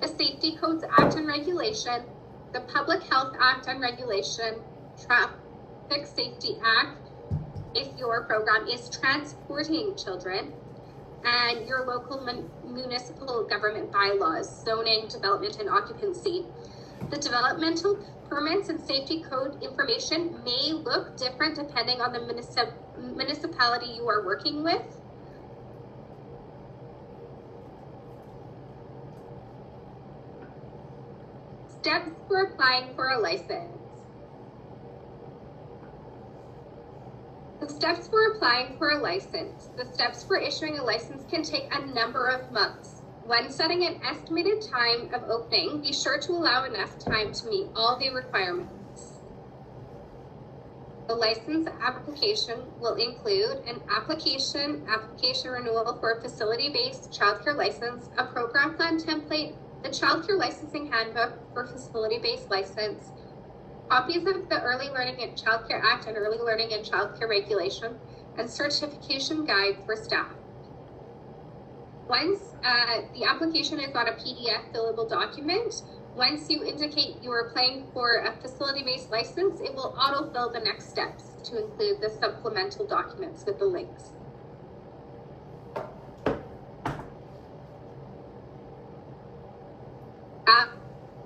the Safety Codes Act and Regulation, the Public Health Act and Regulation, Traffic Safety Act, if your program is transporting children, and your local municipal government bylaws, zoning, development, and occupancy. The developmental permits and safety code information may look different depending on the municipality you are working with. Steps for applying for a license. The steps for applying for a license. The steps for issuing a license can take a number of months. When setting an estimated time of opening, be sure to allow enough time to meet all the requirements. The license application will include an application renewal for a facility-based childcare license, a program plan template, the childcare licensing handbook for facility-based license, copies of the Early Learning and Childcare Act and Early Learning and Childcare Regulation, and certification guide for staff. Once the application is on a PDF fillable document, once you indicate you are applying for a facility-based license, it will autofill the next steps to include the supplemental documents with the links.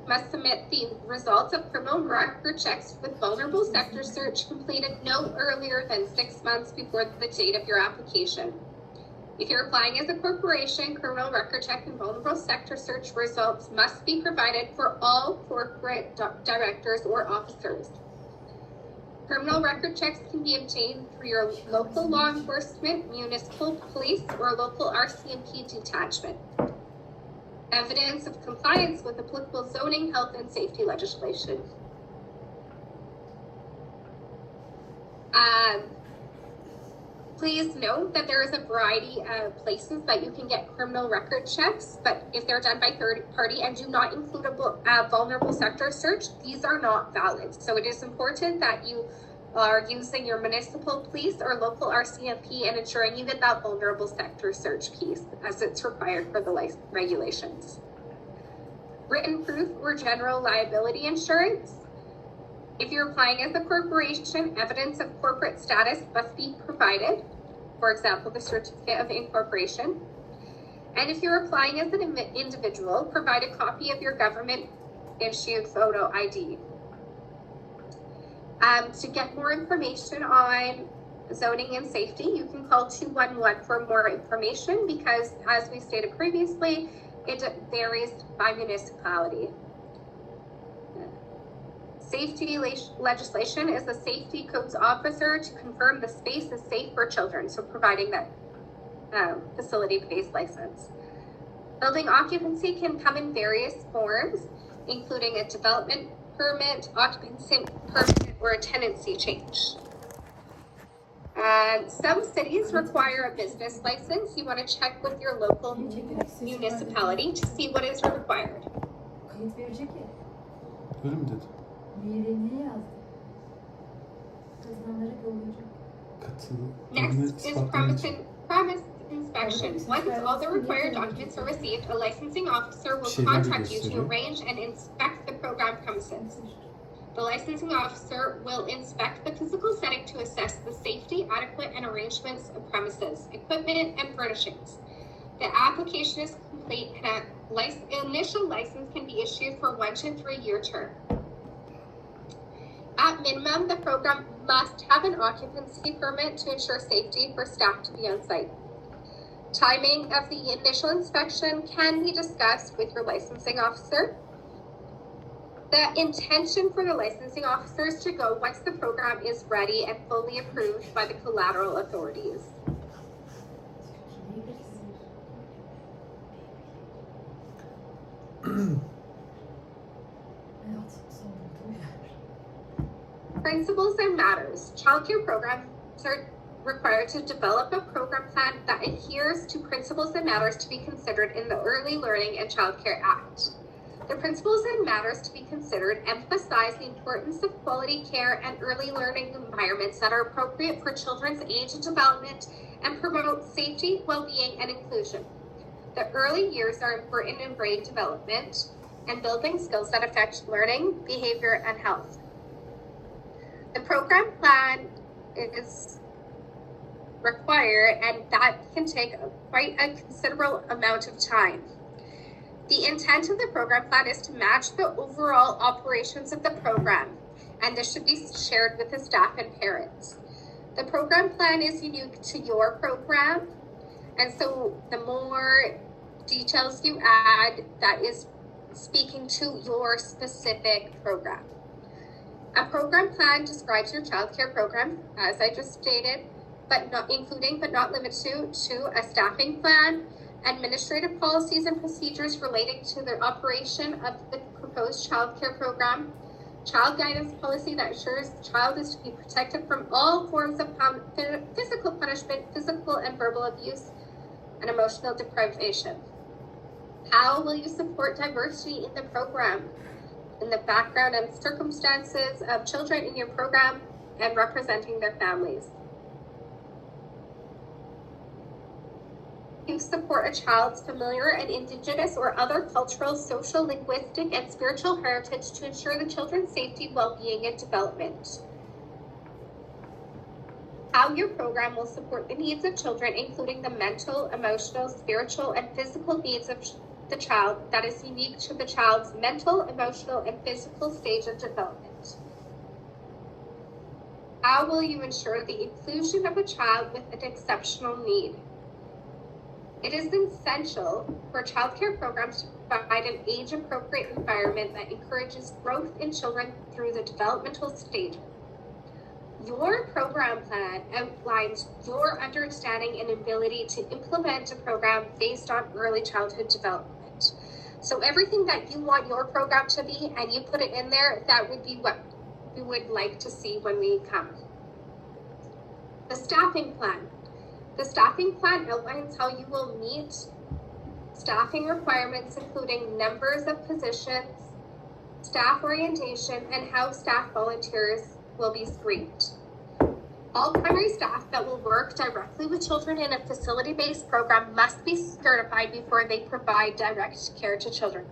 Must submit the results of criminal record checks with vulnerable sector search completed no earlier than 6 months before the date of your application. If you're applying as a corporation, criminal record check and vulnerable sector search results must be provided for all corporate directors or officers. Criminal record checks can be obtained through your local law enforcement, municipal police, or local RCMP detachment. Evidence of compliance with applicable zoning, health, and safety legislation. Please note that there is a variety of places that you can get criminal record checks, but if they're done by third party and do not include a vulnerable sector search, these are not valid. So it is important that you are using your municipal police or local RCMP and ensuring you get that vulnerable sector search piece as it's required for the regulations. Written proof or general liability insurance. If you're applying as a corporation, evidence of corporate status must be provided. For example, the certificate of incorporation. And if you're applying as an individual, provide a copy of your government issued photo ID. To get more information on zoning and safety, you can call 211 for more information because, as we stated previously, it varies by municipality. Safety legislation is the safety codes officer to confirm the space is safe for children, so providing that facility-based license. Building occupancy can come in various forms, including a development permit, occupancy permit, or a tenancy change. Some cities require a business license. You want to check with your local municipality to see what is required. Öyle mi dedi? Next is premise inspection. Once all the required documents are received, a licensing officer will contract you to arrange and inspect the program premises. The licensing officer will inspect the physical setting to assess the safety, adequate, and arrangements of premises, equipment, and furnishings. The application is complete and an initial license can be issued for 1 to 3 year term. At minimum, the program must have an occupancy permit to ensure safety for staff to be on site. Timing of the initial inspection can be discussed with your licensing officer. The intention for the licensing officer is to go once the program is ready and fully approved by the collateral authorities. Principles and matters. Childcare programs are required to develop a program plan that adheres to principles and matters to be considered in the Early Learning and Childcare Act. The principles and matters to be considered emphasize the importance of quality care and early learning environments that are appropriate for children's age and development and promote safety, well-being, and inclusion. The early years are important in brain development and building skills that affect learning, behavior, and health. The program plan is required, and that can take quite a considerable amount of time. The intent of the program plan is to match the overall operations of the program, and this should be shared with the staff and parents. The program plan is unique to your program, and so the more details you add, that is speaking to your specific program. A program plan describes your childcare program, as I just stated, but not limited to a staffing plan, administrative policies and procedures relating to the operation of the proposed childcare program, child guidance policy that ensures the child is to be protected from all forms of physical punishment, physical and verbal abuse, and emotional deprivation. How will you support diversity in the program, in the background and circumstances of children in your program, and representing their families? You support a child's familiar and Indigenous or other cultural, social, linguistic, and spiritual heritage to ensure the children's safety, well-being, and development. How your program will support the needs of children, including the mental, emotional, spiritual, and physical needs of the child that is unique to the child's mental, emotional, and physical stage of development. How will you ensure the inclusion of a child with an exceptional need? It is essential for childcare programs to provide an age-appropriate environment that encourages growth in children through the developmental stage. Your program plan outlines your understanding and ability to implement a program based on early childhood development. So everything that you want your program to be, and you put it in there, that would be what we would like to see when we come. The staffing plan. The staffing plan outlines how you will meet staffing requirements, including numbers of positions, staff orientation, and how staff volunteers will be screened. All primary staff that will work directly with children in a facility-based program must be certified before they provide direct care to children.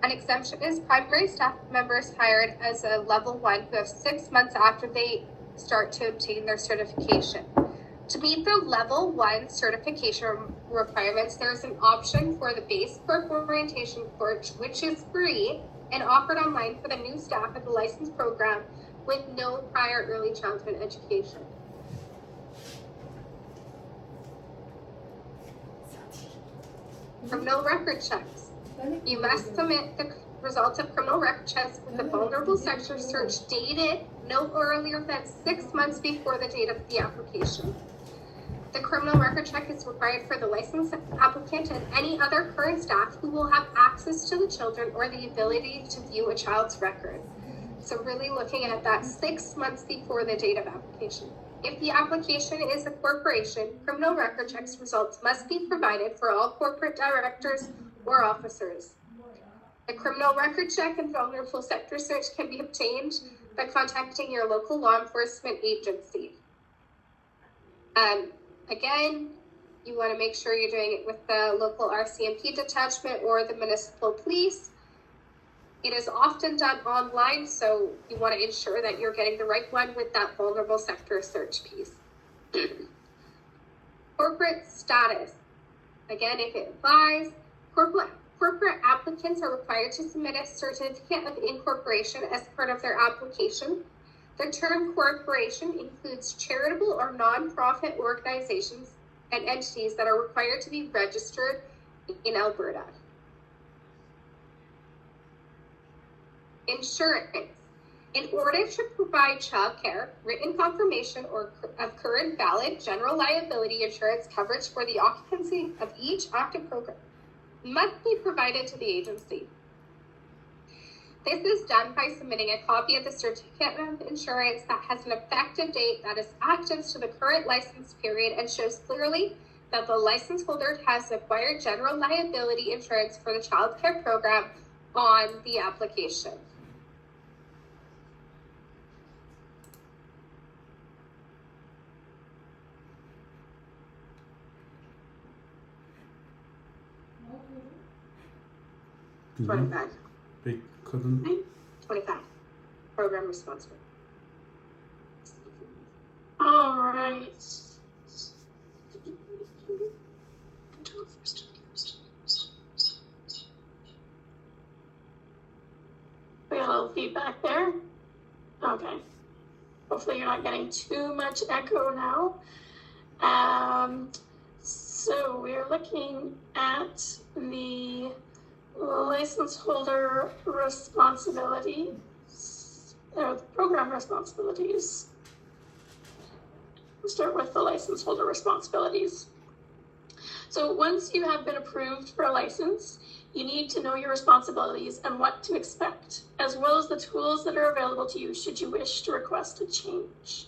An exemption is primary staff members hired as a level 1 who have 6 months after they start to obtain their certification. To meet the level 1 certification requirements, there is an option for the base work orientation course, which is free and offered online for the new staff of the licensed program with no prior early childhood education. Criminal record checks. You must submit the results of criminal record checks with the vulnerable sector search dated no earlier than 6 months before the date of the application. The criminal record check is required for the licensed applicant and any other current staff who will have access to the children or the ability to view a child's record. So really looking at that 6 months before the date of application. If the application is a corporation, criminal record checks results must be provided for all corporate directors or officers. The criminal record check and vulnerable sector search can be obtained by contacting your local law enforcement agency. Again, you want to make sure you're doing it with the local RCMP detachment or the municipal police. It is often done online, so you want to ensure that you're getting the right one with that vulnerable sector search piece. Corporate status. Again, if it applies, corporate applicants are required to submit a certificate of incorporation as part of their application. The term corporation includes charitable or non-profit organizations and entities that are required to be registered in Alberta. Insurance. In order to provide childcare, written confirmation of current valid general liability insurance coverage for the occupancy of each active program must be provided to the agency. This is done by submitting a copy of the certificate of insurance that has an effective date that is active to the current license period and shows clearly that the license holder has acquired general liability insurance for the child care program on the application. 25. They couldn't. 25. Program responsible. All right. We got a little feedback there. Okay. Hopefully you're not getting too much echo now. So we're looking at the license holder responsibilities, or the program responsibilities. We'll start with the license holder responsibilities. So once you have been approved for a license, you need to know your responsibilities and what to expect, as well as the tools that are available to you should you wish to request a change.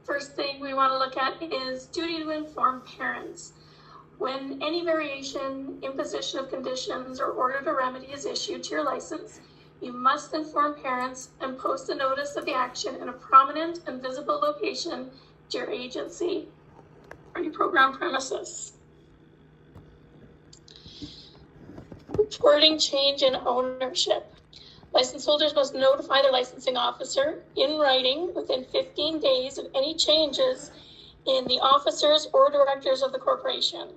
First thing we want to look at is duty to inform parents. When any variation, imposition of conditions, or order to remedy is issued to your license, you must inform parents and post a notice of the action in a prominent and visible location to your agency or your program premises. Reporting change in ownership. License holders must notify their licensing officer in writing within 15 days of any changes in the officers or directors of the corporation.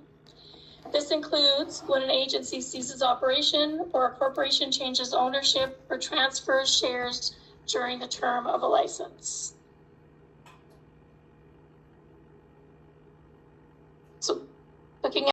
This includes when an agency ceases operation or a corporation changes ownership or transfers shares during the term of a license.